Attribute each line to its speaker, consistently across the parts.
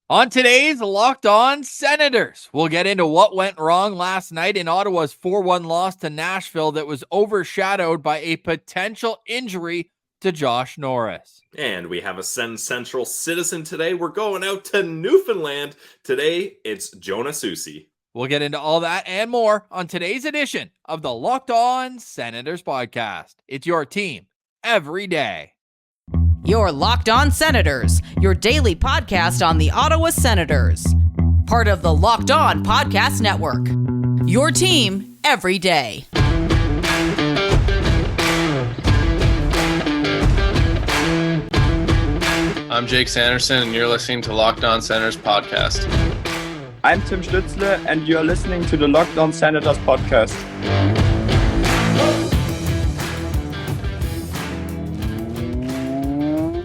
Speaker 1: On today's Locked On Senators, we'll get into what went wrong last night in Ottawa's 4-1 loss to Nashville that was overshadowed by a potential injury to Josh Norris.
Speaker 2: And we have a SensCentral Citizen today. We're going out to Newfoundland. Today, it's Jonah Soucy.
Speaker 1: We'll get into all that and more on today's edition of the Locked On Senators podcast. It's your team every day.
Speaker 3: Your Locked On Senators, your daily podcast on the Ottawa Senators. Part of the Locked On Podcast Network. Your team every day.
Speaker 4: I'm Jake Sanderson, and you're listening to Locked On Senators podcast.
Speaker 5: I'm Tim Stützle, and you're listening to the Locked On Senators podcast.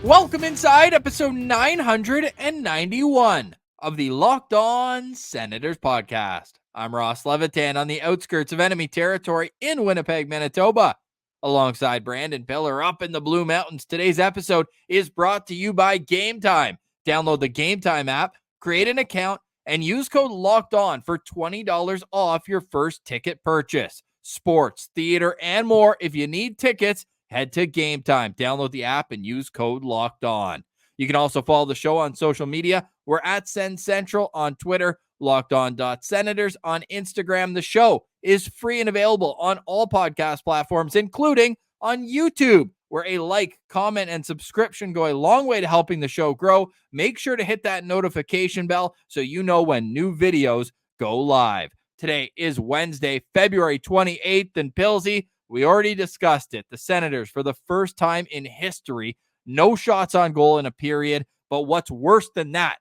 Speaker 1: Welcome inside episode 991 of the Locked On Senators podcast. I'm Ross Levitan on the outskirts of enemy territory in Winnipeg, Manitoba. Alongside Brandon Piller up in the Blue Mountains, today's episode is brought to you by Game Time. Download the Game Time app, create an account, and use code LOCKEDON for $20 off your first ticket purchase. Sports, theater, and more. If you need tickets, head to Game Time. Download the app and use code LOCKEDON. You can also follow the show on social media. We're at SensCentral on Twitter, LockedOn.Senators on Instagram. The show is free and available on all podcast platforms, including on YouTube, where a like, comment, and subscription go a long way to helping the show grow. Make sure to hit that notification bell so you know when new videos go live. Today is Wednesday, February 28th, and Pilsy, we already discussed it. The Senators, for the first time in history, no shots on goal in a period. But what's worse than that,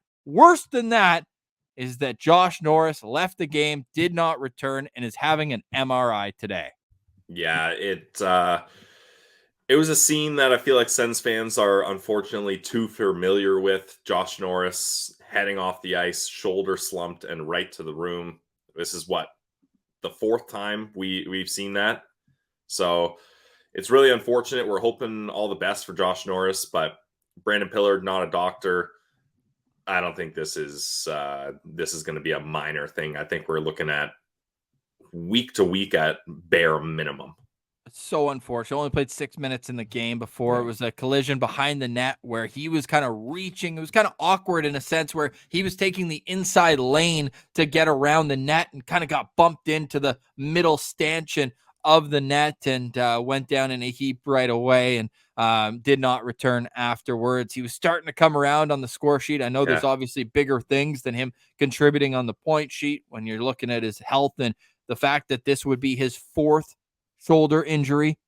Speaker 1: is that Josh Norris left the game, did not return, and is having an MRI today.
Speaker 2: Yeah, it was a scene that I feel like Sens fans are unfortunately too familiar with. Josh Norris heading off the ice, shoulder slumped, and right to the room. This is what, the fourth time we've seen that. So it's really unfortunate. We're hoping all the best for Josh Norris, but Brandon Pillard, not a doctor. I don't think this is going to be a minor thing. I think we're looking at week to week at bare minimum.
Speaker 1: It's so unfortunate. Only played 6 minutes in the game before it was a collision behind the net where he was kind of reaching. It was kind of awkward in a sense where he was taking the inside lane to get around the net and kind of got bumped into the middle stanchion of the net and went down in a heap right away and did not return afterwards. He was starting to come around on the score sheet. I know there's obviously bigger things than him contributing on the point sheet when you're looking at his health and the fact that this would be his fourth shoulder injury,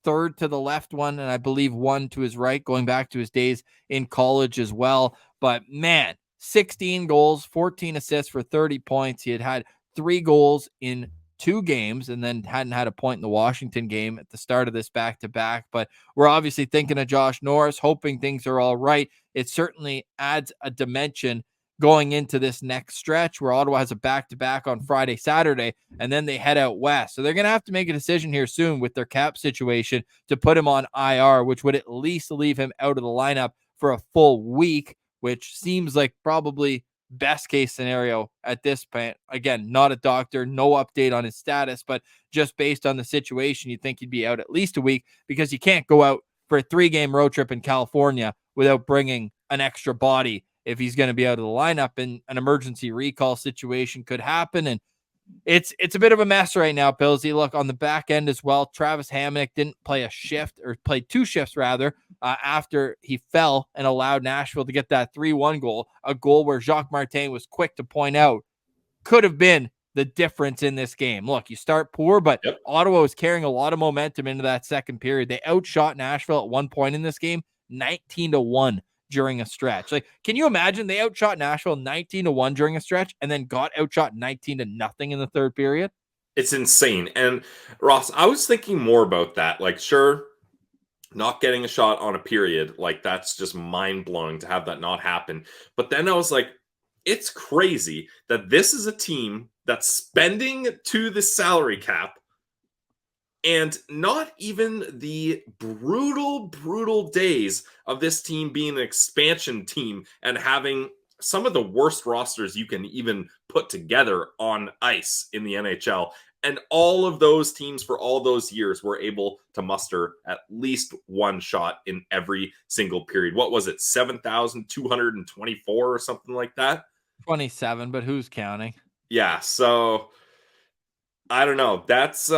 Speaker 1: third to the left one, and I believe one to his right, going back to his days in college as well. But man, 16 goals, 14 assists for 30 points. He had 3 goals in 2 games and then hadn't had a point in the Washington game at the start of this back-to-back. But we're obviously thinking of Josh Norris, hoping things are all right. It certainly adds a dimension going into this next stretch where Ottawa has a back-to-back on Friday, Saturday, and then they head out west. So they're going to have to make a decision here soon with their cap situation to put him on IR, which would at least leave him out of the lineup for a full week, which seems like probably best case scenario at this point. Again, not a doctor, no update on his status, but just based on the situation, you'd think he'd be out at least a week because you can't go out for a 3-game road trip in California without bringing an extra body if he's going to be out of the lineup, and an emergency recall situation could happen. And it's a bit of a mess right now, Pillsy. Look, on the back end as well, Travis Hamonic didn't play a shift, or played 2 shifts rather, after he fell and allowed Nashville to get that 3-1 goal, a goal where Jacques Martin was quick to point out could have been the difference in this game. Look, you start poor, but Ottawa was carrying a lot of momentum into that second period. They outshot Nashville at one point in this game, 19-1 during a stretch. Like, can you imagine they outshot Nashville 19-1 during a stretch and then got outshot 19-0 in the third period?
Speaker 2: It's insane. And Ross, I was thinking more about that. Like, sure, not getting a shot on a period, like that's just mind-blowing to have that not happen. But then I was like, it's crazy that this is a team that's spending to the salary cap and not even the brutal days of this team being an expansion team and having some of the worst rosters you can even put together on ice in the NHL. And all of those teams for all those years were able to muster at least one shot in every single period. What was it? 7,224 or something like that?
Speaker 1: 27, but who's counting?
Speaker 2: Yeah. So I don't know. That's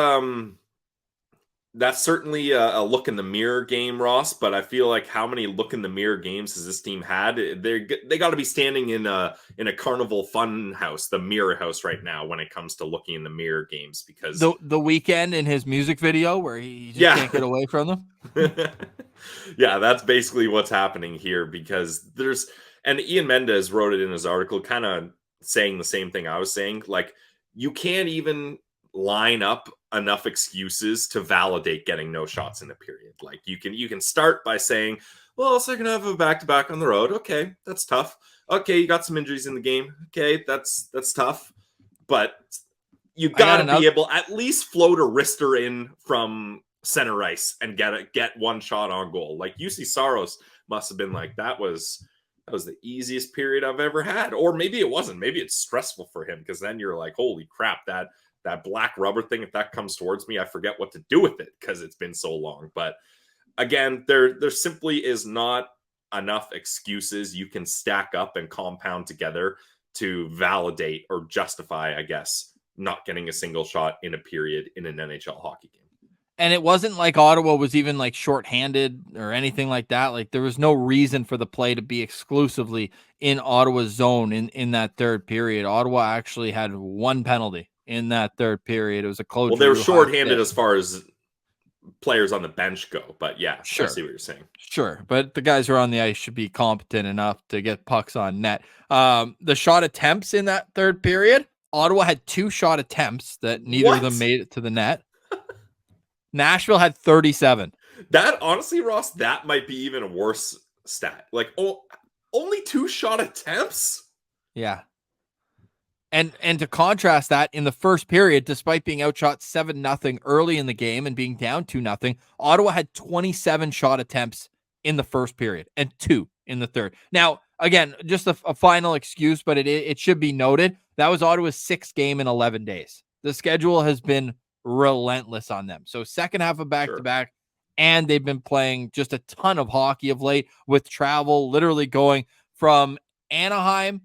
Speaker 2: certainly a look in the mirror game, Ross, but I feel like how many look in the mirror games has this team had? They got to be standing in a carnival fun house, the mirror house right now when it comes to looking in the mirror games, because
Speaker 1: The Weeknd in his music video where he just can't get away from them.
Speaker 2: Yeah, that's basically what's happening here, because and Ian Mendes wrote it in his article kind of saying the same thing I was saying. Like, you can't even line up enough excuses to validate getting no shots in a period. Like, you can start by saying, well, second half of a back-to-back on the road. Okay, that's tough. Okay, you got some injuries in the game. Okay, that's tough. But you got to be able at least float a wrister in from center ice and get one shot on goal. Like, UC Saros must have been like, that was the easiest period I've ever had. Or maybe it wasn't. Maybe it's stressful for him, because then you're like, holy crap, that black rubber thing, if that comes towards me, I forget what to do with it because it's been so long. But again, there simply is not enough excuses you can stack up and compound together to validate or justify, I guess, not getting a single shot in a period in an NHL hockey game.
Speaker 1: And it wasn't like Ottawa was even like shorthanded or anything like that. Like, there was no reason for the play to be exclusively in Ottawa's zone in that third period. Ottawa actually had one penalty in that third period. It was a close.
Speaker 2: Well, they were shorthanded as far as players on the bench go, but yeah, sure. I see what you're saying.
Speaker 1: Sure, but the guys who are on the ice should be competent enough to get pucks on net. The shot attempts in that third period, Ottawa had 2 shot attempts that neither of them made it to the net. Nashville had 37.
Speaker 2: That, honestly, Ross, that might be even a worse stat. Like, only 2 shot attempts?
Speaker 1: Yeah. And to contrast that, in the first period, despite being outshot 7-0 early in the game and being down 2-0, Ottawa had 27 shot attempts in the first period and 2 in the third. Now, again, just a final excuse, but it should be noted, that was Ottawa's 6th game in 11 days. The schedule has been relentless on them. So second half of back-to-back, and they've been playing just a ton of hockey of late with travel, literally going from Anaheim,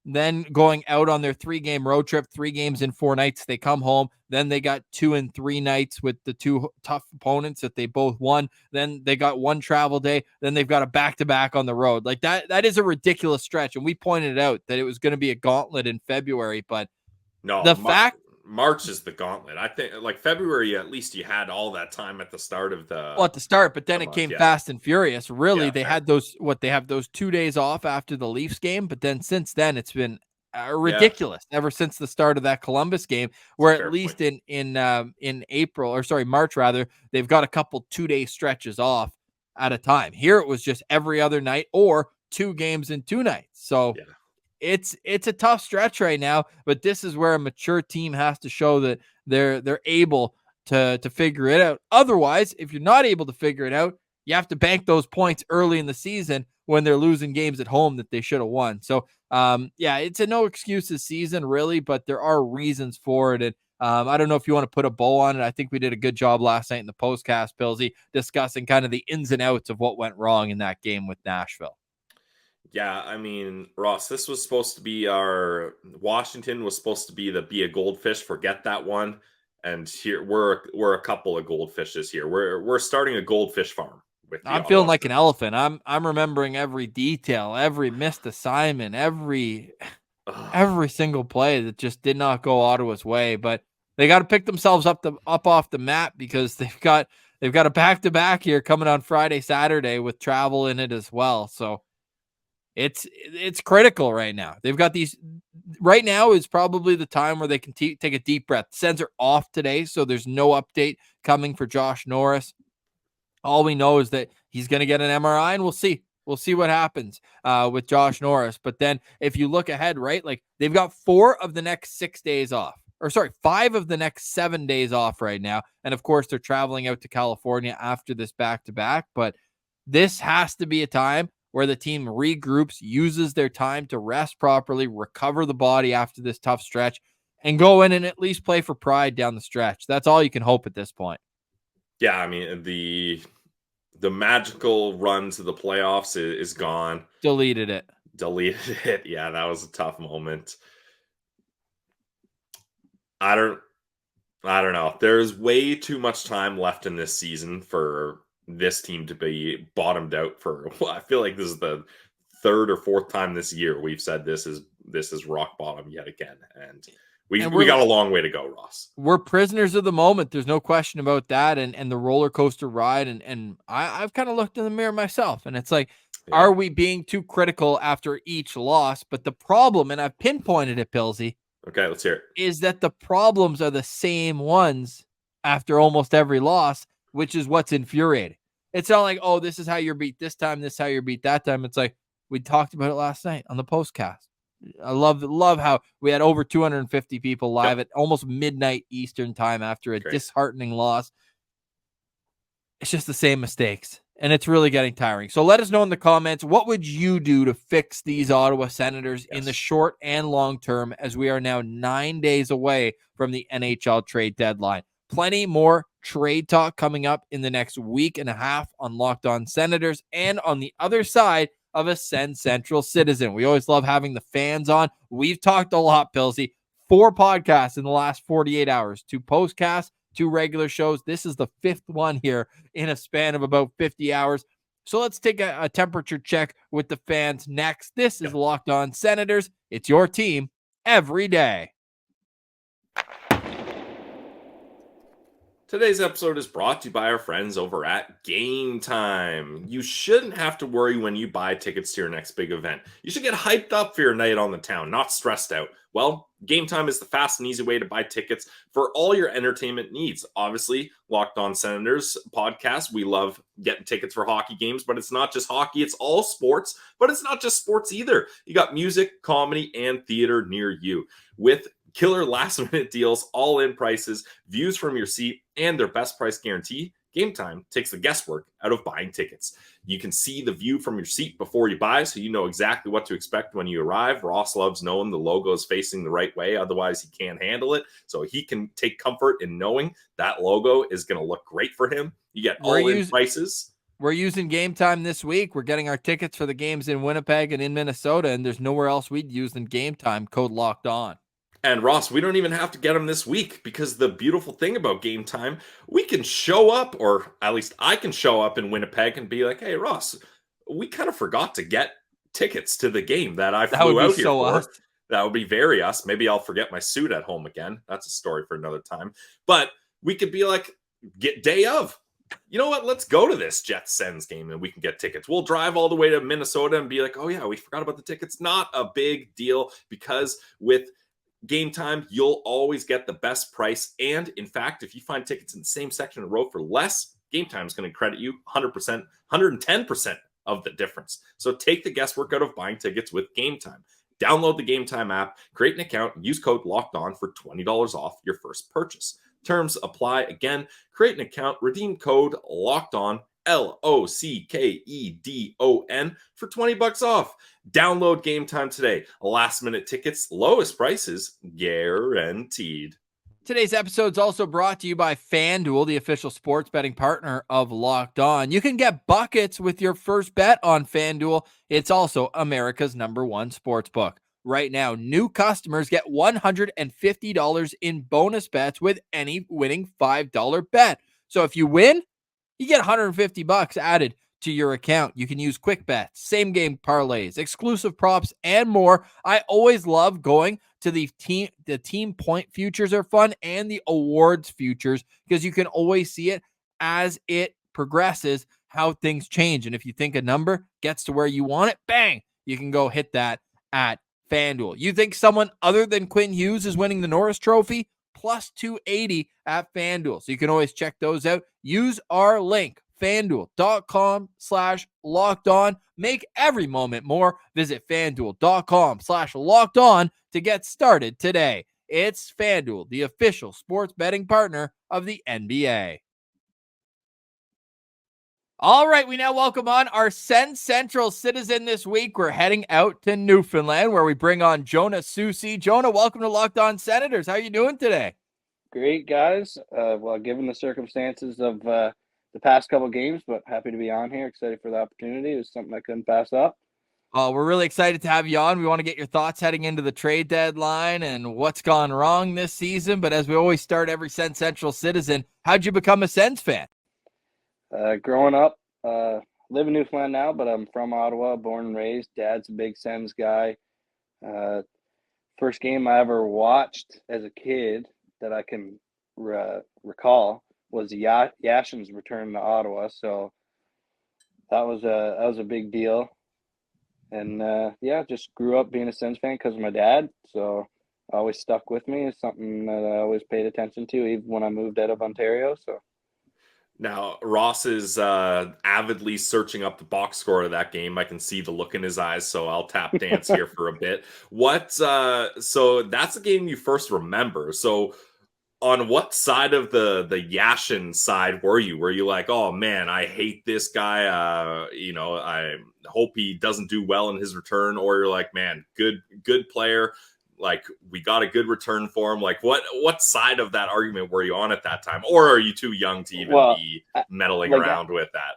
Speaker 1: then going out on their 3-game road trip, 3 games in 4 nights. They come home. Then they got 2 and 3 nights with the 2 tough opponents that they both won. Then they got 1 travel day. Then they've got a back-to-back on the road. Like, that is a ridiculous stretch. And we pointed out that it was going to be a gauntlet in February, but
Speaker 2: no, March is the gauntlet. I think, like, February, at least you had all that time at the start of
Speaker 1: at the start, but then it came fast and furious. Really, they had those 2 days off after the Leafs game, but then since then it's been ridiculous ever since the start of that Columbus game, where at least in April, or sorry, March rather, they've got a couple 2-day stretches off at a time. Here it was just every other night or 2 games in 2 nights. So it's a tough stretch right now, but this is where a mature team has to show that they're able to figure it out. Otherwise, if you're not able to figure it out, you have to bank those points early in the season when they're losing games at home that they should have won. So, it's a no excuses season, really, but there are reasons for it. And I don't know if you want to put a bow on it. I think we did a good job last night in the postcast, Pillsy, discussing kind of the ins and outs of what went wrong in that game with Nashville.
Speaker 2: Yeah, I mean, Ross, this was supposed to be Washington was supposed to be a goldfish. Forget that one. And here we're a couple of goldfishes here. We're starting a goldfish farm.
Speaker 1: I'm feeling like an elephant. I'm remembering every detail, every missed assignment, every single play that just did not go Ottawa's way. But they got to pick themselves up off the map, because they've got a back-to-back here coming on Friday, Saturday with travel in it as well. So it's critical right now. They've got these. Right now is probably the time where they can take a deep breath. Sens are off today, so there's no update coming for Josh Norris. All we know is that he's going to get an MRI, and we'll see. We'll see what happens with Josh Norris. But then if you look ahead, right, like, they've got 4 of the next 6 days off. Or sorry, 5 of the next 7 days off right now. And of course, they're traveling out to California after this back-to-back. But this has to be a time where the team regroups, uses their time to rest properly, recover the body after this tough stretch, and go in and at least play for pride down the stretch. That's all you can hope at this point.
Speaker 2: Yeah, I mean, the magical run to the playoffs is gone.
Speaker 1: Deleted it.
Speaker 2: Yeah, that was a tough moment. I don't know. There's way too much time left in this season for this team to be bottomed out for. Well, I feel like this is the third or fourth time this year we've said this is rock bottom yet again, and we got a long way to go, Ross.
Speaker 1: We're prisoners of the moment. There's no question about that, and the roller coaster ride. And I've kind of looked in the mirror myself, and it's like, are we being too critical after each loss? But the problem, and I've pinpointed it, Pilsy.
Speaker 2: Okay, let's hear it.
Speaker 1: Is that the problems are the same ones after almost every loss, which is what's infuriating. It's not like, oh, this is how you're beat this time, this is how you're beat that time. It's like, we talked about it last night on the postcast. I love how we had over 250 people live at almost midnight Eastern time after a disheartening loss. It's just the same mistakes, and it's really getting tiring. So let us know in the comments, what would you do to fix these Ottawa Senators in the short and long term, as we are now 9 days away from the NHL trade deadline. Plenty more trade talk coming up in the next week and a half on Locked On Senators and on the other side of a SensCentral Citizen. We always love having the fans on. We've talked a lot, Pilsy. 4 podcasts in the last 48 hours, 2 postcasts, 2 regular shows. This is the 5th one here in a span of about 50 hours. So let's take a temperature check with the fans next. This is Locked On Senators. It's your team every day.
Speaker 2: Today's episode is brought to you by our friends over at Game Time. You shouldn't have to worry when you buy tickets to your next big event. You should get hyped up for your night on the town, not stressed out. Well, Game Time is the fast and easy way to buy tickets for all your entertainment needs. Obviously, Locked On Senators podcast, we love getting tickets for hockey games, but it's not just hockey, it's all sports, but it's not just sports either. You got music, comedy, and theater near you. With killer last-minute deals, all-in prices, views from your seat, and their best price guarantee, Game Time takes the guesswork out of buying tickets. You can see the view from your seat before you buy, so you know exactly what to expect when you arrive. Ross loves knowing the logo is facing the right way, otherwise he can't handle it. So he can take comfort in knowing that logo is going to look great for him. You get all-in prices.
Speaker 1: We're using Game Time this week. We're getting our tickets for the games in Winnipeg and in Minnesota, and there's nowhere else we'd use than Game Time, code Locked On.
Speaker 2: And Ross, we don't even have to get them this week, because the beautiful thing about Game Time, we can show up, or at least I can show up in Winnipeg and be like, hey, Ross, we kind of forgot to get tickets to the game that I flew out here for. That would be very us. Maybe I'll forget my suit at home again. That's a story for another time. But we could be like, get day of. You know what? Let's go to this Jets Sens game and we can get tickets. We'll drive all the way to Minnesota and be like, oh yeah, we forgot about the tickets. Not a big deal, because with Game Time, you'll always get the best price. And in fact, if you find tickets in the same section of the row for less, Game Time is going to credit you 100%, 110% of the difference. So take the guesswork out of buying tickets with Game Time. Download the Game Time app, create an account, and use code LOCKED ON for $20 off your first purchase. Terms apply. Again, create an account, redeem code LOCKED ON, LOCKEDON, for $20 off. Download Game Time today. Last minute tickets, lowest prices guaranteed.
Speaker 1: Today's episode is also brought to you by FanDuel, the official sports betting partner of Locked On. You can get buckets with your first bet on FanDuel. It's also America's #1 sports book. Right now, new customers get $150 in bonus bets with any winning $5 bet. So if you win, you get $150 added to your account. You can use quick bets, same game parlays, exclusive props, and more. I always love going to the team point futures are fun, and the awards futures, because you can always see it as it progresses, how things change. And if you think a number gets to where you want it, bang, you can go hit that at FanDuel. You think someone other than Quinn Hughes is winning the Norris Trophy? Plus 280 at FanDuel. So you can always check those out. Use our link, FanDuel.com/lockedon. Make every moment more. Visit FanDuel.com/lockedon to get started today. It's FanDuel, the official sports betting partner of the NBA. All right, we now welcome on our SensCentral Citizen this week. We're heading out to Newfoundland where we bring on Jonah Soucy. Jonah, welcome to Locked On Senators. How are you doing today?
Speaker 6: Great, guys. Well, given the circumstances of the past couple games, but happy to be on here. Excited for the opportunity. It was something I couldn't pass up.
Speaker 1: We're really excited to have you on. We want to get your thoughts heading into the trade deadline and what's gone wrong this season. But as we always start every SensCentral Citizen, how'd you become a Sens fan?
Speaker 6: Growing up, live in Newfoundland now, but I'm from Ottawa, born and raised. Dad's a big Sens guy. First game I ever watched as a kid that I can recall was Yashin's return to Ottawa. So that was a big deal. And just grew up being a Sens fan because of my dad. So it always stuck with me. It's something that I always paid attention to, even when I moved out of Ontario. So
Speaker 2: Now, Ross is avidly searching up the box score of that game. I can see the look in his eyes, so I'll tap dance here for a bit. So that's a game you first remember. So on what side of the Yashin side were you? Were you like, oh man, I hate this guy. I hope he doesn't do well in his return. Or you're like, man, good player. Like, we got a good return for him. Like, what side of that argument were you on at that time? Or are you too young to even be meddling around with that?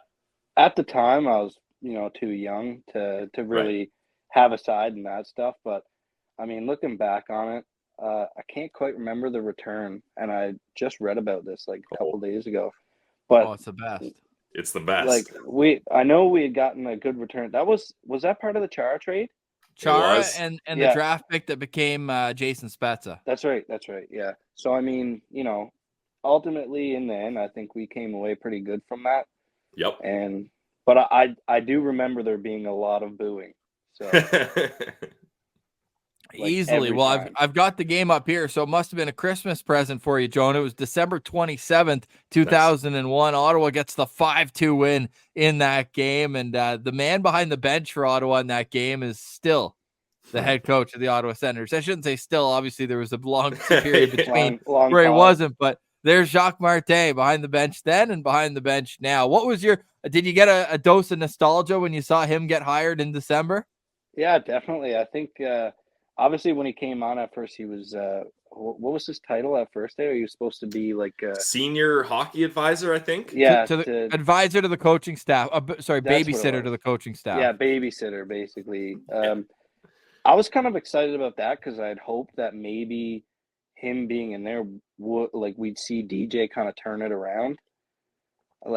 Speaker 6: At the time, I was, too young to really have a side in that stuff. But, I mean, looking back on it, I can't quite remember the return. And I just read about this, like, a couple days ago. But
Speaker 1: it's the best.
Speaker 2: It's the best.
Speaker 6: Like, I know we had gotten a good return. Was that part of the Chara trade?
Speaker 1: Chara and the draft pick that became Jason Spezza.
Speaker 6: That's right. Yeah. So, I mean, ultimately in the end, I think we came away pretty good from that.
Speaker 2: Yep.
Speaker 6: But I do remember there being a lot of booing. So
Speaker 1: easily. Well, I've got the game up here, so it must have been a Christmas present for you, Jonah. It was December 27th, 2001. Nice. Ottawa gets the 5-2 win in that game, and the man behind the bench for Ottawa in that game is still the head coach of the Ottawa Senators. I shouldn't say still. Obviously, there was a long period between
Speaker 6: long
Speaker 1: where he
Speaker 6: pause.
Speaker 1: wasn't, but there's Jacques Martin behind the bench then and behind the bench now. What was did you get a dose of nostalgia when you saw him get hired in December?
Speaker 6: Yeah, definitely. I think obviously when he came on at first, he was what was his title at first there? He was supposed to be like a
Speaker 2: senior hockey advisor, I think.
Speaker 6: Yeah,
Speaker 1: to the advisor to the coaching staff. Babysitter to the coaching staff.
Speaker 6: Yeah, babysitter basically. I was kind of excited about that because I'd hoped that maybe him being in there we'd see DJ kind of turn it around.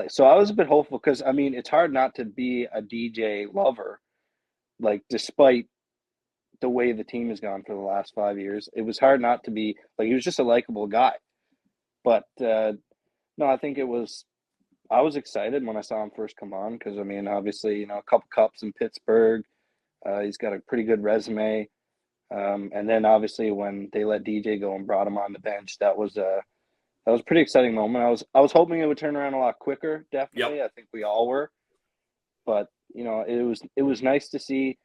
Speaker 6: So I was a bit hopeful because I mean it's hard not to be a DJ lover, like despite the way the team has gone for the last 5 years. It was hard not to be like, he was just a likable guy. But no, I think I was excited when I saw him first come on because I mean obviously a couple cups in Pittsburgh, he's got a pretty good resume, and then obviously when they let DJ go and brought him on the bench, that was a pretty exciting moment. I was hoping it would turn around a lot quicker, definitely. Yep. I think we all were, but it was nice to see,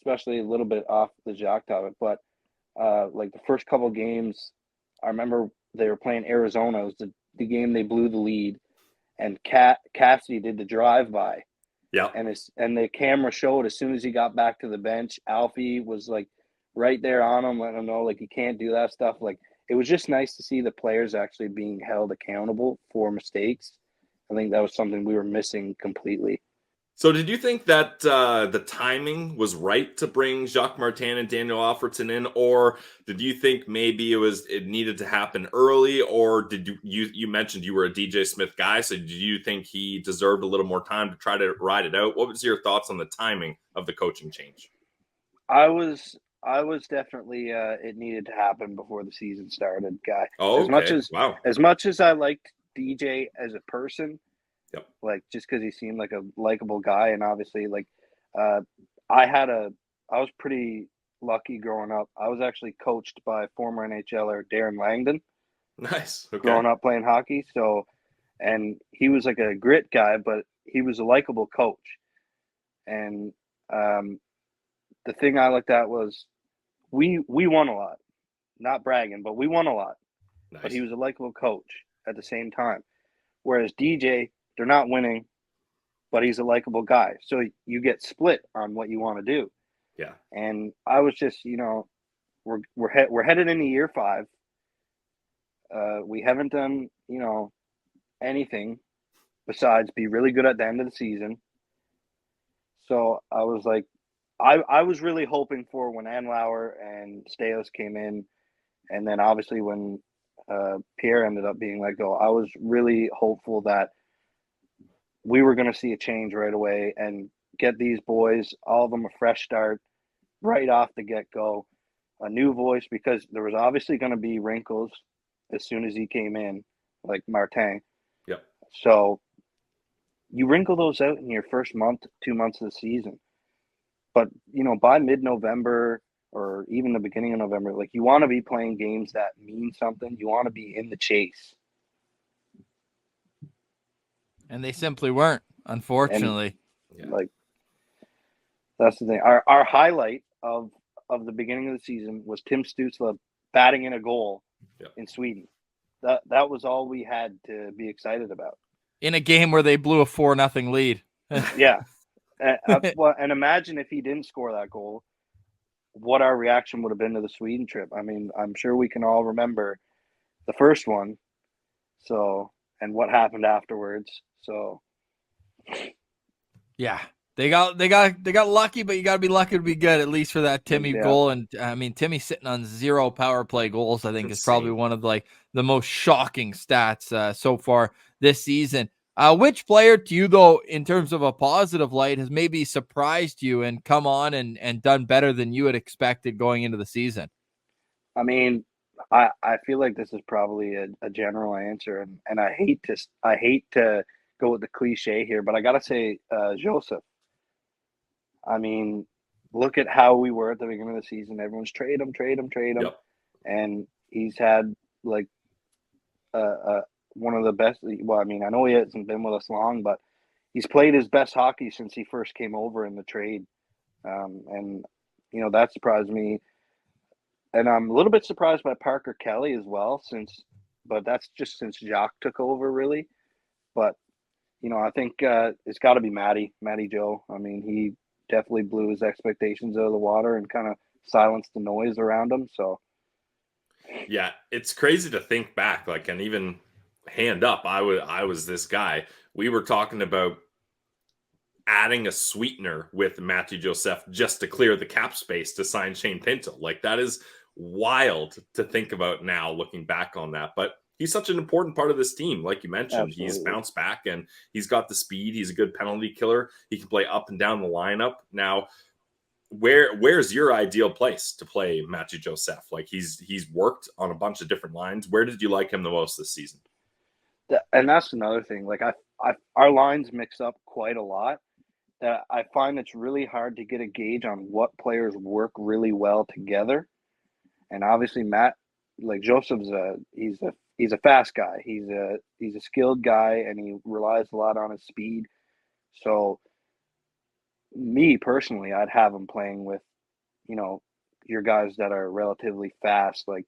Speaker 6: especially a little bit off the Jacques topic, but like the first couple games, I remember they were playing Arizona. It was the game they blew the lead, and Cassidy did the drive-by.
Speaker 2: Yeah.
Speaker 6: And the camera showed as soon as he got back to the bench, Alfie was like right there on him, letting him know like you can't do that stuff. Like it was just nice to see the players actually being held accountable for mistakes. I think that was something we were missing completely.
Speaker 2: So did you think that the timing was right to bring Jacques Martin and Daniel Alfredson in, or did you think maybe it needed to happen early, or did you mentioned you were a DJ Smith guy, so did you think he deserved a little more time to try to ride it out? What was your thoughts on the timing of the coaching change?
Speaker 6: I was definitely it needed to happen before the season started, guy.
Speaker 2: Oh, okay.
Speaker 6: As much as I liked DJ as a person.
Speaker 2: Yep.
Speaker 6: Like just because he seemed like a likable guy, and obviously, like I was pretty lucky growing up. I was actually coached by former NHLer Darren Langdon.
Speaker 2: Nice. Okay.
Speaker 6: Growing up playing hockey, and he was like a grit guy, but he was a likable coach. And the thing I looked at was we won a lot. Not bragging, but we won a lot.
Speaker 2: Nice.
Speaker 6: But he was a likable coach at the same time. Whereas DJ, they're not winning. but he's a likable guy. So you get split on what you want to do.
Speaker 2: Yeah.
Speaker 6: And I was just, we're headed into year 5. We haven't done, anything besides be really good at the end of the season. So I was like, I was really hoping for when Andlauer and Staios came in, and then obviously when Pierre ended up being let go, I was really hopeful that we were going to see a change right away and get these boys, all of them, a fresh start right off the get-go, a new voice, because there was obviously going to be wrinkles as soon as he came in, like Martin.
Speaker 2: Yep.
Speaker 6: So you wrinkle those out in your first month, 2 months of the season. But, by mid-November or even the beginning of November, like, you want to be playing games that mean something. You want to be in the chase.
Speaker 1: And they simply weren't, unfortunately.
Speaker 6: Like, that's the thing. Our highlight of the beginning of the season was Tim Stützle batting in a goal in Sweden. That was all we had to be excited about.
Speaker 1: In a game where they blew a 4-0 lead.
Speaker 6: Yeah. And imagine if he didn't score that goal, what our reaction would have been to the Sweden trip. I mean, I'm sure we can all remember the first one. So, and what happened afterwards. So,
Speaker 1: yeah, they got lucky, but you got to be lucky to be good, at least for that Timmy goal. And I mean, Timmy sitting on 0 power play goals, I think, is probably one of the most shocking stats so far this season. Which player to you, though, in terms of a positive light, has maybe surprised you and come on and done better than you had expected going into the season?
Speaker 6: I mean, I feel like this is probably a general answer, and I hate to go with the cliche here, but I gotta say, Joseph. I mean, look at how we were at the beginning of the season. Everyone's trade him.
Speaker 2: Yep.
Speaker 6: And he's had like one of the best. Well, I mean, I know he hasn't been with us long, but he's played his best hockey since he first came over in the trade. And that surprised me. And I'm a little bit surprised by Parker Kelly as well, but that's just since Jacques took over, really. But I think it's got to be Matty Joe. I mean, he definitely blew his expectations out of the water and kind of silenced the noise around him. So,
Speaker 2: yeah, it's crazy to think back. Like, and even hand up, I was this guy. We were talking about adding a sweetener with Matthew Joseph just to clear the cap space to sign Shane Pinto. Like, that is wild to think about now, looking back on that. But he's such an important part of this team. Like you mentioned,
Speaker 6: absolutely.
Speaker 2: He's bounced back and he's got the speed. He's a good penalty killer. He can play up and down the lineup. Now, where's your ideal place to play Matthew Joseph? Like, he's worked on a bunch of different lines. Where did you like him the most this season?
Speaker 6: And that's another thing. Like, our lines mix up quite a lot. That I find it's really hard to get a gauge on what players work really well together. And obviously, Matt, like Joseph's he's a fast guy. He's a skilled guy, and he relies a lot on his speed. So, me personally, I'd have him playing with, your guys that are relatively fast, like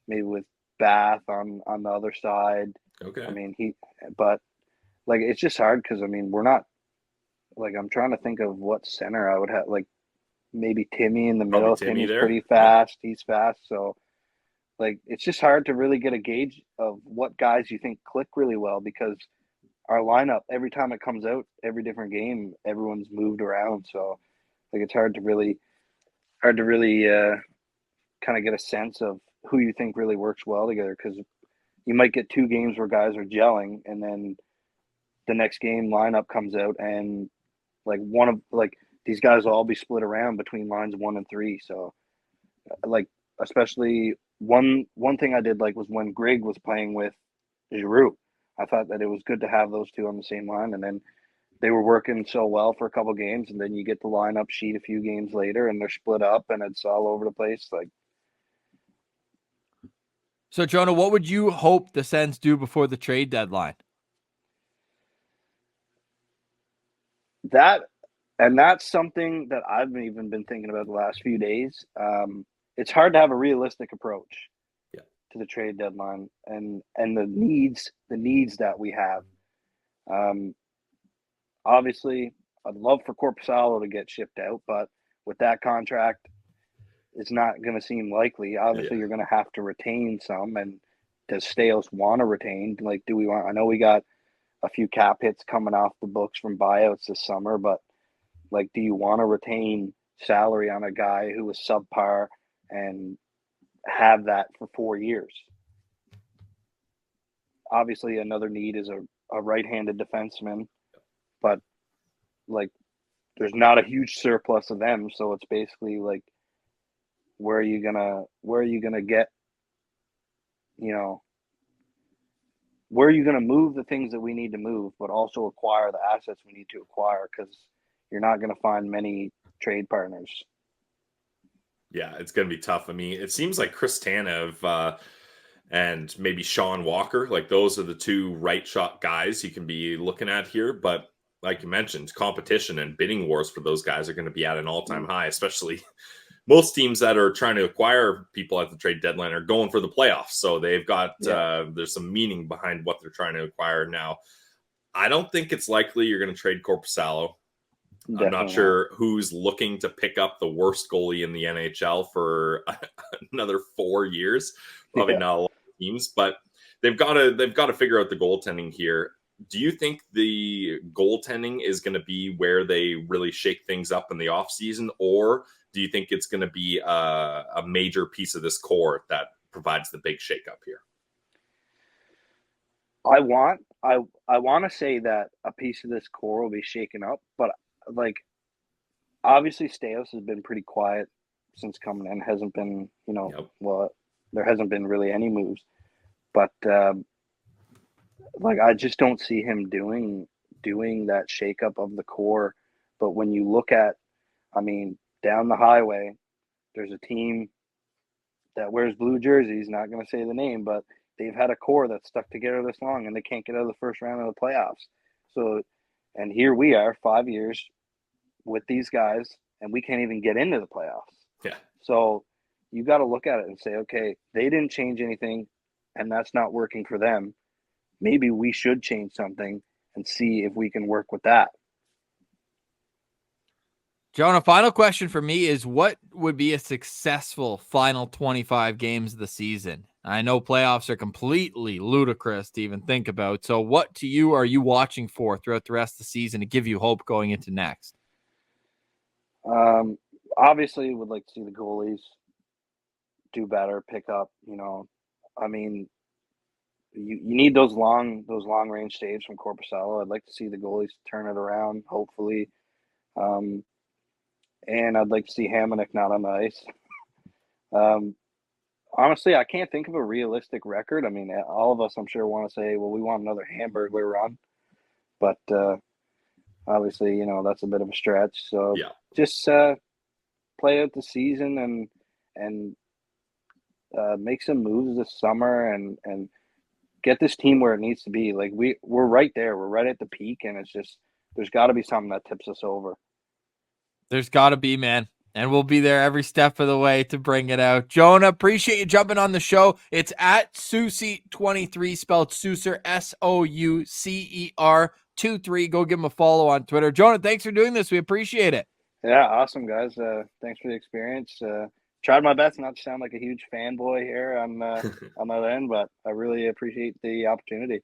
Speaker 6: maybe with Bath on the other side.
Speaker 2: Okay.
Speaker 6: I mean, but like it's just hard because we're not. Like, I'm trying to think of what center I would have. Like, maybe Timmy in the middle. Timmy's pretty fast. Yeah. He's fast. So, like, it's just hard to really get a gauge of what guys you think click really well because our lineup, every time it comes out, every different game, everyone's moved around. So, like, it's hard to really kind of get a sense of who you think really works well together because you might get 2 games where guys are gelling and then the next game lineup comes out and these guys will all be split around between lines 1 and 3. So, like, especially one thing I did like was when Greg was playing with Giroux. I thought that it was good to have those 2 on the same line, and then they were working so well for a couple games, and then you get the lineup sheet a few games later, and they're split up, and it's all over the place. Like,
Speaker 1: so Jonah, what would you hope the Sens do before the trade deadline?
Speaker 6: That's something that I've even been thinking about the last few days. It's hard to have a realistic approach to the trade deadline and the needs that we have. obviously, I'd love for Korpisalo to get shipped out, but with that contract, it's not going to seem likely. Obviously, you're going to have to retain some, and does Staios want to retain? Like, do we want? I know we got a few cap hits coming off the books from buyouts this summer, but like, do you want to retain salary on a guy who was subpar and have that for 4 years? Obviously, another need is a right-handed defenseman, but like, there's not a huge surplus of them, so it's basically like, where are you gonna get, you know, where are you gonna move the things that we need to move, but also acquire the assets we need to acquire, because you're not gonna find many trade partners.
Speaker 2: Yeah, it's going to be tough. I mean, it seems like Chris Tanev and maybe Sean Walker, like those are the two right shot guys you can be looking at here. But like you mentioned, competition and bidding wars for those guys are going to be at an all-time high, especially most teams that are trying to acquire people at the trade deadline are going for the playoffs. So they've got, there's some meaning behind what they're trying to acquire now. I don't think it's likely you're going to trade Korpisalo. I'm not sure who's looking to pick up the worst goalie in the NHL for another 4 years. Probably not a lot of teams, but they've got to figure out the goaltending here. Do you think the goaltending is going to be where they really shake things up in the offseason, or do you think it's going to be a major piece of this core that provides the big shakeup here?
Speaker 6: I want to say that a piece of this core will be shaken up, but like, obviously Staios has been pretty quiet since coming in. Hasn't been, well, there hasn't been really any moves, but like, I just don't see him doing that shakeup of the core. But when you look at, I mean, down the highway, there's a team that wears blue jerseys. Not going to say the name, but they've had a core that's stuck together this long, and they can't get out of the first round of the playoffs. So, and here we are 5 years with these guys, and we can't even get into the playoffs.
Speaker 2: Yeah.
Speaker 6: So you got to look at it and say, okay, they didn't change anything, and that's not working for them. Maybe we should change something and see if we can work with that.
Speaker 1: Jonah, final question for me is, what would be a successful final 25 games of the season? I know playoffs are completely ludicrous to even think about. So what to you are you watching for throughout the rest of the season to give you hope going into next?
Speaker 6: Obviously would like to see the goalies do better, pick up, I mean, you need those long range saves from Korpisalo. I'd like to see the goalies turn it around, hopefully. And I'd like to see Hamonic not on the ice. Honestly, I can't think of a realistic record. I mean, all of us, I'm sure, want to say, well, we want another Hamburglar run. But obviously, that's a bit of a stretch. So just play out the season and make some moves this summer and get this team where it needs to be. Like, we're right there. We're right at the peak, and it's just, there's got to be something that tips us over.
Speaker 1: There's got to be, man. And we'll be there every step of the way to bring it out. Jonah, appreciate you jumping on the show. It's at Soucy23, spelled Soucer, SOUCER23. Go give him a follow on Twitter. Jonah, thanks for doing this. We appreciate it.
Speaker 6: Yeah, awesome, guys. Thanks for the experience. Tried my best not to sound like a huge fanboy here on that end, but I really appreciate the opportunity.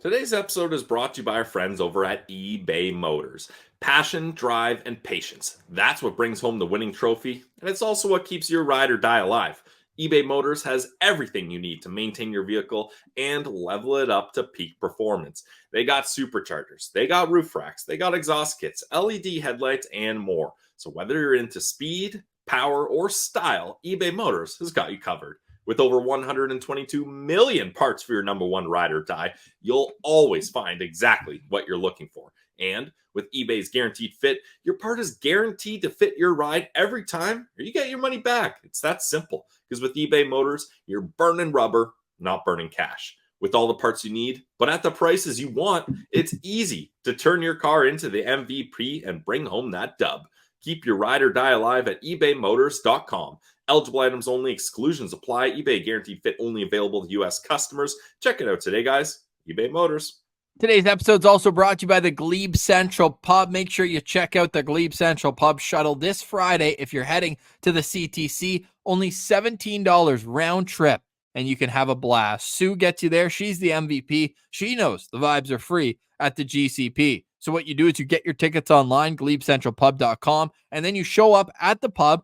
Speaker 2: Today's episode is brought to you by our friends over at eBay Motors. Passion, drive, and patience. That's what brings home the winning trophy, and it's also what keeps your ride or die alive. eBay Motors has everything you need to maintain your vehicle and level it up to peak performance. They got superchargers, they got roof racks, they got exhaust kits, LED headlights, and more. So whether you're into speed, power, or style, eBay Motors has got you covered. With over 122 million parts for your number one ride or die, you'll always find exactly what you're looking for. And with eBay's Guaranteed Fit, your part is guaranteed to fit your ride every time, or you get your money back. It's that simple. Because with eBay Motors, you're burning rubber, not burning cash. With all the parts you need, but at the prices you want, it's easy to turn your car into the MVP and bring home that dub. Keep your ride or die alive at ebaymotors.com. Eligible items only. Exclusions apply. eBay Guaranteed Fit only available to U.S. customers. Check it out today, guys. eBay Motors.
Speaker 1: Today's episode is also brought to you by the Glebe Central Pub. Make sure you check out the Glebe Central Pub shuttle this Friday if you're heading to the CTC. Only $17 round trip, and you can have a blast. Sue gets you there. She's the MVP. She knows the vibes are free at the GCP. So what you do is you get your tickets online, GlebeCentralPub.com, and then you show up at the pub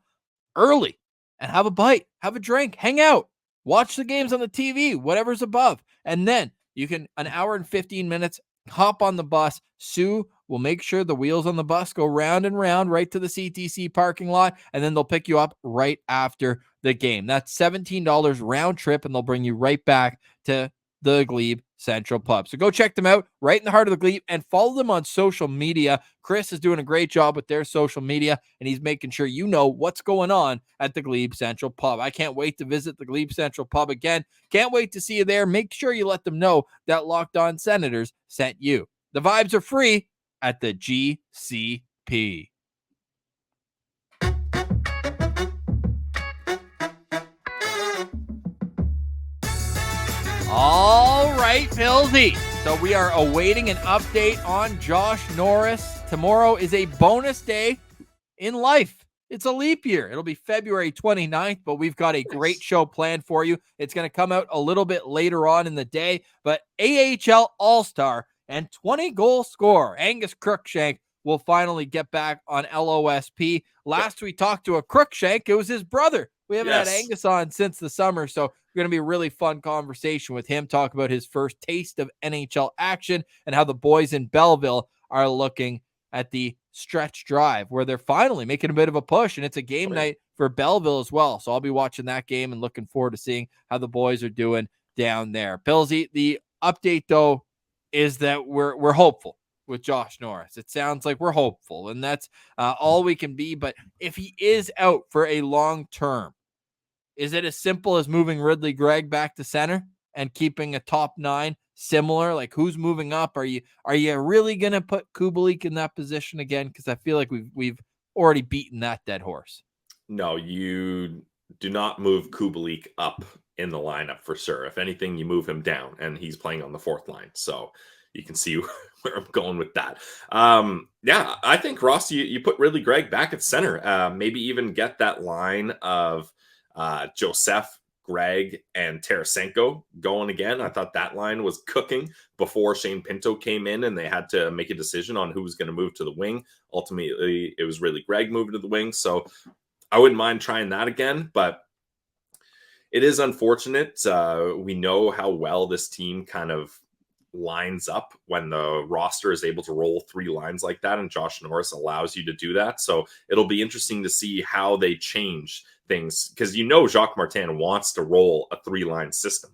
Speaker 1: early and have a bite, have a drink, hang out, watch the games on the TV, whatever's above. And then you can, an hour and 15 minutes, hop on the bus. Sue will make sure the wheels on the bus go round and round right to the CTC parking lot, and then they'll pick you up right after the game. That's $17 round trip, and they'll bring you right back to the Glebe Central Pub. So go check them out right in the heart of the Glebe and follow them on social media. Chris is doing a great job with their social media, and he's making sure you know what's going on at the Glebe Central Pub. I can't wait to visit the Glebe Central Pub again. Can't wait to see you there. Make sure you let them know that Locked On Senators sent you. The vibes are free at the GCP. All right, Pilsy. So we are awaiting an update on Josh Norris. Tomorrow is a bonus day in life. It's a leap year. It'll be February 29th, but we've got a great show planned for you. It's going to come out a little bit later on in the day, but AHL All-Star and 20-goal scorer Angus Crookshank will finally get back on LOSP. Last we talked to a Crookshank, it was his brother. We haven't had Angus on since the summer, so going to be a really fun conversation with him, talk about his first taste of NHL action and how the boys in Belleville are looking at the stretch drive where they're finally making a bit of a push, and it's a game night for Belleville as well. So I'll be watching that game and looking forward to seeing how the boys are doing down there. Pillsy, the update though is that we're hopeful with Josh Norris. It sounds like we're hopeful, and that's all we can be. But if he is out for a long term, is it as simple as moving Ridley Gregg back to center and keeping a top 9 similar? Like, who's moving up? Are you really going to put Kubalik in that position again? Because I feel like we've already beaten that dead horse.
Speaker 2: No, you do not move Kubalik up in the lineup for sure. If anything, you move him down, and he's playing on the 4th line. So you can see where I'm going with that. Yeah, I think, Ross, you put Ridley Gregg back at center. Maybe even get that line of Joseph, Greg, and Tarasenko going again. I thought that line was cooking before Shane Pinto came in, and they had to make a decision on who was going to move to the wing. Ultimately, it was really Greg moving to the wing. So I wouldn't mind trying that again, but it is unfortunate. We know how well this team kind of lines up when the roster is able to roll 3 lines like that, and Josh Norris allows you to do that. So it'll be interesting to see how they change things, because Jacques Martin wants to roll a 3-line system.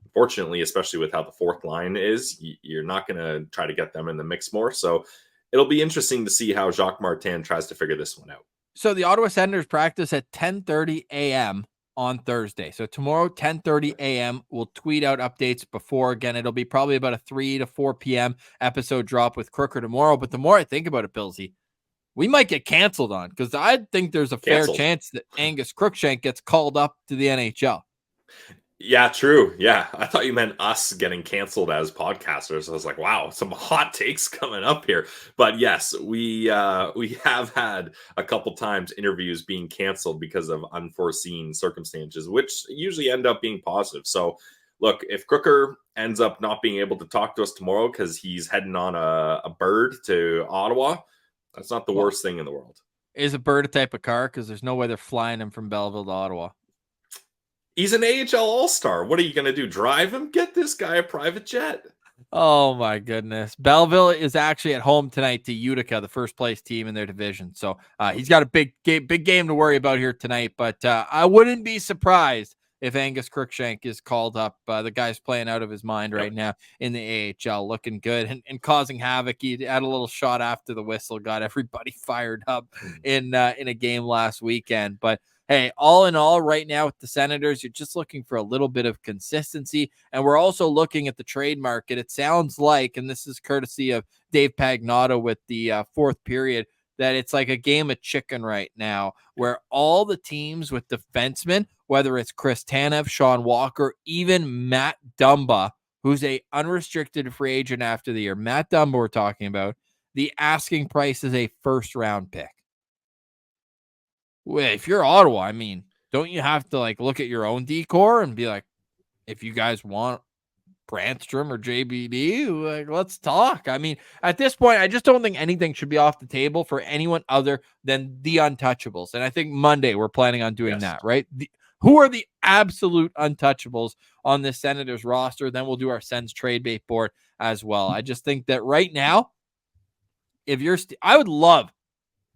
Speaker 2: Unfortunately, especially with how the 4th line is, you're not going to try to get them in the mix more. So it'll be interesting to see how Jacques Martin tries to figure this one out.
Speaker 1: So the Ottawa Senators practice at 10:30 a.m. on Thursday. So tomorrow, 10:30 a.m., we'll tweet out updates before. Again, it'll be probably about a 3 to 4 p.m. episode drop with Crooker tomorrow. But the more I think about it, Pillsy, we might get canceled on, because I think there's a fair chance that Angus Crookshank gets called up to the NHL.
Speaker 2: Yeah, true. Yeah, I thought you meant us getting canceled as podcasters. I was like, wow, some hot takes coming up here. But yes, we have had a couple times interviews being canceled because of unforeseen circumstances, which usually end up being positive. So look, if Crooker ends up not being able to talk to us tomorrow because he's heading on a bird to Ottawa, that's not the worst thing in the world.
Speaker 1: Is a bird a type of car? Because there's no way they're flying him from Belleville to Ottawa.
Speaker 2: He's an AHL All-Star. What are you going to do? Drive him? Get this guy a private jet.
Speaker 1: Oh, my goodness. Belleville is actually at home tonight to Utica, the first place team in their division. So he's got a big game to worry about here tonight. But I wouldn't be surprised if Angus Crookshank is called up. The guy's playing out of his mind right now in the AHL, looking good and causing havoc. He had a little shot after the whistle, got everybody fired up in a game last weekend. But hey, all in all, right now with the Senators, you're just looking for a little bit of consistency. And we're also looking at the trade market. It sounds like, and this is courtesy of Dave Pagnotta with the 4th period, that it's like a game of chicken right now, where all the teams with defensemen, whether it's Chris Tanev, Sean Walker, even Matt Dumba, who's a unrestricted free agent after the year, Matt Dumba we're talking about, the asking price is a first-round pick. Well, if you're Ottawa, I mean, don't you have to like look at your own decor and be like, if you guys want Brandstrom or JBD, like, let's talk. I mean, at this point, I just don't think anything should be off the table for anyone other than the untouchables. And I think Monday we're planning on doing that, right? Who are the absolute untouchables on this Senators roster? Then we'll do our Sens trade bait board as well. I just think that right now, if you're, I would love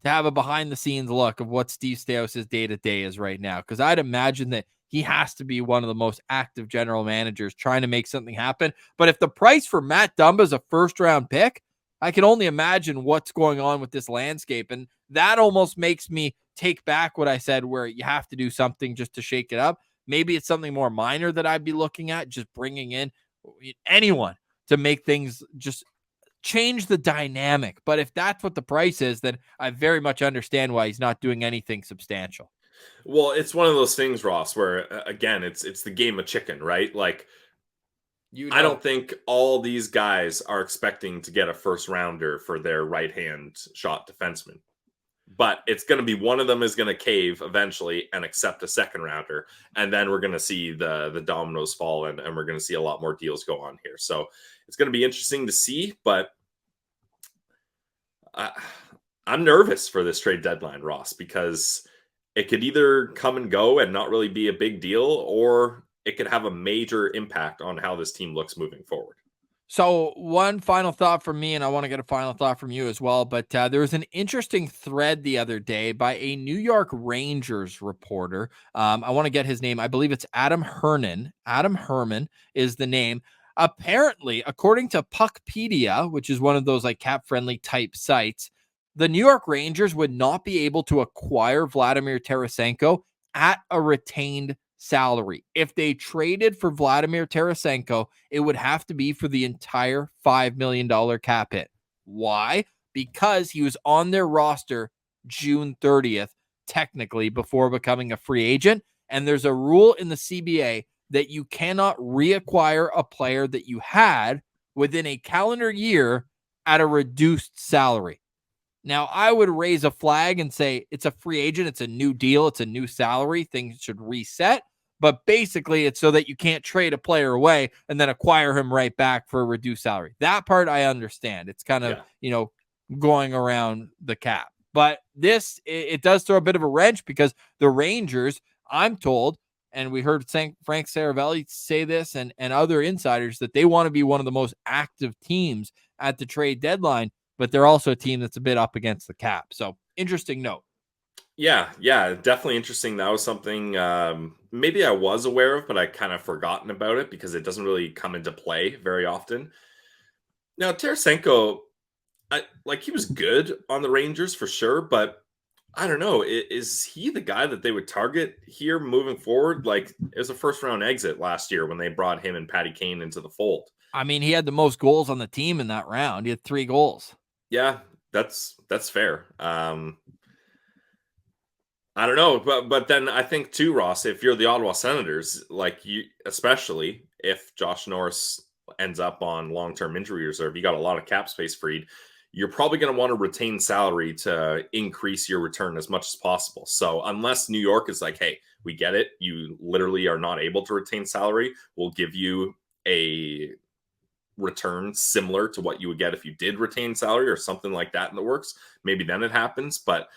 Speaker 1: to have a behind the scenes look of what Steve Staios' day to day is right now, because I'd imagine that he has to be one of the most active general managers trying to make something happen. But if the price for Matt Dumba is a first-round pick, I can only imagine what's going on with this landscape. And that almost makes me take back what I said, where you have to do something just to shake it up. Maybe it's something more minor that I'd be looking at, just bringing in anyone to make things just change the dynamic. But if that's what the price is, then I very much understand why he's not doing anything substantial.
Speaker 2: Well, it's one of those things, Ross, where again, it's the game of chicken, right? Like, I don't think all these guys are expecting to get a first rounder for their right-hand shot defenseman, but it's going to be one of them is going to cave eventually and accept a second rounder, and then we're going to see the dominoes fall, and we're going to see a lot more deals go on here. So it's going to be interesting to see, but I'm nervous for this trade deadline, Ross, because it could either come and go and not really be a big deal, or it could have a major impact on how this team looks moving forward.
Speaker 1: So one final thought from me, and I want to get a final thought from you as well, but there was an interesting thread the other day by a New York Rangers reporter. I want to get his name. I believe it's Adam Herman. Adam Herman is the name. Apparently, according to Puckpedia, which is one of those like cap-friendly type sites, the New York Rangers would not be able to acquire Vladimir Tarasenko at a retained salary. If they traded for Vladimir Tarasenko, it would have to be for the entire $5 million cap hit. Why? Because he was on their roster June 30th, technically, before becoming a free agent. And there's a rule in the CBA that you cannot reacquire a player that you had within a calendar year at a reduced salary. Now, I would raise a flag and say it's a free agent. It's a new deal. It's a new salary. Things should reset. But basically, it's so that you can't trade a player away and then acquire him right back for a reduced salary. That part I understand. It's kind of, going around the cap. But this, it does throw a bit of a wrench because the Rangers, I'm told, and we heard Frank Saravelli say this and other insiders, that they want to be one of the most active teams at the trade deadline. But they're also a team that's a bit up against the cap. So interesting note.
Speaker 2: Yeah, definitely interesting. That was something maybe I was aware of, but I kind of forgotten about it because it doesn't really come into play very often. Now, Tarasenko, he was good on the Rangers for sure, but I don't know. Is he the guy that they would target here moving forward? Like, it was a first-round exit last year when they brought him and Patty Kane into the fold.
Speaker 1: I mean, he had the most goals on the team in that round. He had 3 goals.
Speaker 2: Yeah, that's fair. I don't know, but then I think too, Ross, if you're the Ottawa Senators, like you, especially if Josh Norris ends up on long-term injury reserve, you got a lot of cap space freed. You're probably going to want to retain salary to increase your return as much as possible. So unless New York is like, hey, we get it, you literally are not able to retain salary, we'll give you a return similar to what you would get if you did retain salary or something like that in the works. Maybe then it happens. But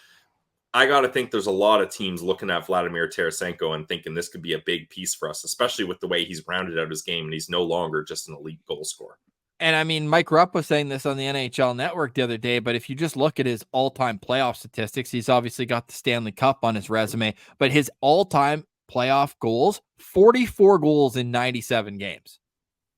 Speaker 2: I got to think there's a lot of teams looking at Vladimir Tarasenko and thinking this could be a big piece for us, especially with the way he's rounded out his game and he's no longer just an elite goal scorer.
Speaker 1: And I mean, Mike Rupp was saying this on the NHL Network the other day, but if you just look at his all-time playoff statistics, he's obviously got the Stanley Cup on his resume, but his all-time playoff goals, 44 goals in 97 games.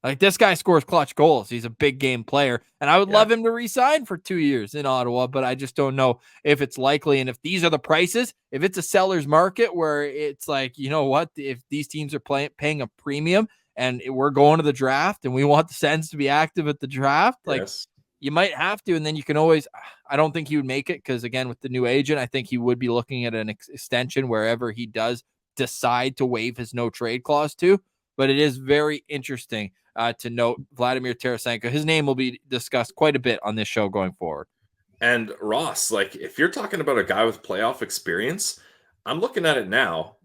Speaker 1: Like, this guy scores clutch goals. He's a big game player, and I would love him to re-sign for 2 years in Ottawa, but I just don't know if it's likely. And if these are the prices, if it's a seller's market where it's like, you know what, if these teams are paying a premium and we're going to the draft and we want the Sens to be active at the draft, like, you might have to. And then you can always, I don't think he would make it because, again, with the new agent, I think he would be looking at an extension wherever he does decide to waive his no trade clause to. but it is very interesting to note Vladimir Tarasenko. His name will be discussed quite a bit on this show going forward.
Speaker 2: And Ross, like if you're talking about a guy with playoff experience, I'm looking at it now.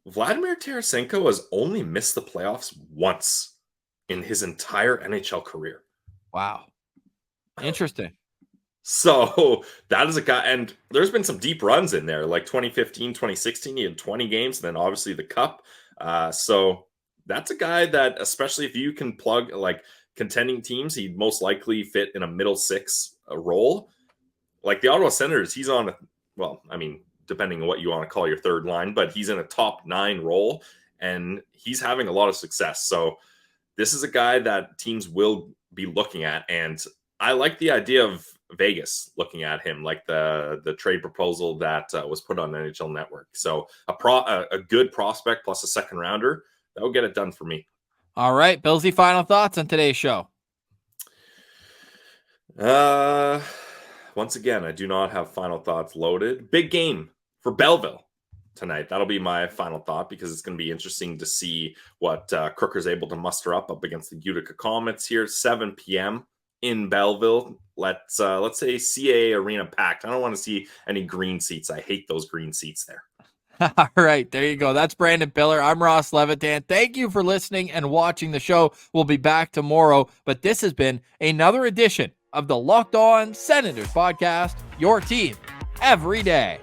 Speaker 2: Vladimir Tarasenko has only missed the playoffs once in his entire NHL career.
Speaker 1: Wow. Interesting.
Speaker 2: So that is a guy, and there's been some deep runs in there, like 2015, 2016, he had 20 games, and then obviously the Cup. So that's a guy that, especially if you can plug like contending teams, he'd most likely fit in a middle six role. Like the Ottawa Senators, he's on, depending on what you want to call your third line, but he's in a top 9 role, and he's having a lot of success. So this is a guy that teams will be looking at, and I like the idea of Vegas looking at him, like the trade proposal that was put on NHL Network. So a good prospect plus a second rounder, that will get it done for me.
Speaker 1: All right, Billsy, final thoughts on today's show.
Speaker 2: Once again, I do not have final thoughts loaded. Big game for Belleville tonight. That'll be my final thought, because it's going to be interesting to see what Crooker's able to muster up against the Utica Comets here, 7 p.m. in Belleville. Let's say CAA Arena packed. I don't want to see any green seats. I hate those green seats there.
Speaker 1: All right, there you go. That's Brandon Piller. I'm Ross Levitan. Thank you for listening and watching the show. We'll be back tomorrow, but this has been another edition of the Locked On Senators podcast, your team every day.